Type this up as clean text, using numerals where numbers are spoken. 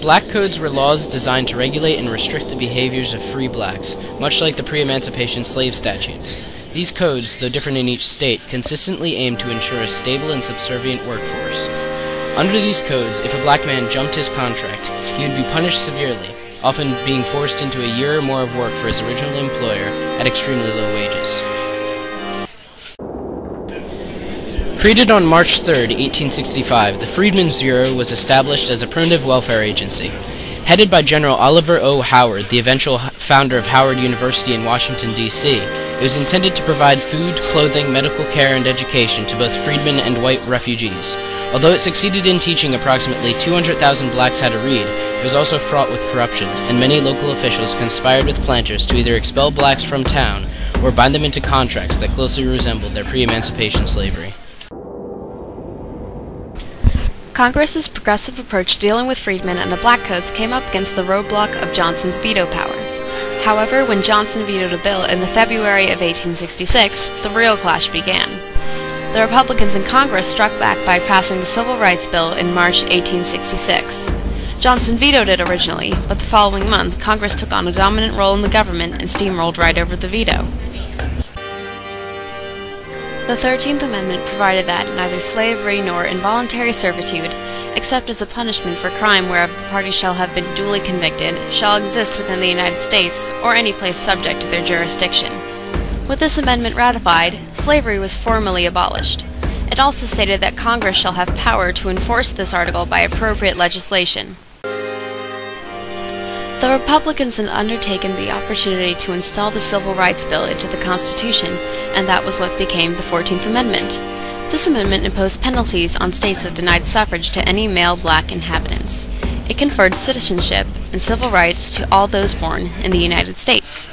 Black codes were laws designed to regulate and restrict the behaviors of free blacks, much like the pre-emancipation slave statutes. These codes, though different in each state, consistently aimed to ensure a stable and subservient workforce. Under these codes, if a black man jumped his contract, he would be punished severely, often being forced into a year or more of work for his original employer at extremely low wages. Created on March 3, 1865, the Freedmen's Bureau was established as a primitive welfare agency. Headed by General Oliver O. Howard, the eventual founder of Howard University in Washington, D.C., it was intended to provide food, clothing, medical care, and education to both freedmen and white refugees. Although it succeeded in teaching approximately 200,000 blacks how to read, it was also fraught with corruption, and many local officials conspired with planters to either expel blacks from town or bind them into contracts that closely resembled their pre-emancipation slavery. Congress's progressive approach to dealing with freedmen and the black codes came up against the roadblock of Johnson's veto powers. However, when Johnson vetoed a bill in the February of 1866, the real clash began. The Republicans in Congress struck back by passing the Civil Rights Bill in March 1866. Johnson vetoed it originally, but the following month, Congress took on a dominant role in the government and steamrolled right over the veto. The 13th Amendment provided that neither slavery nor involuntary servitude, except as a punishment for crime whereof the party shall have been duly convicted, shall exist within the United States or any place subject to their jurisdiction. With this amendment ratified, slavery was formally abolished. It also stated that Congress shall have power to enforce this article by appropriate legislation. The Republicans had undertaken the opportunity to install the Civil Rights Bill into the Constitution, and that was what became the 14th Amendment. This amendment imposed penalties on states that denied suffrage to any male black inhabitants. It conferred citizenship and civil rights to all those born in the United States.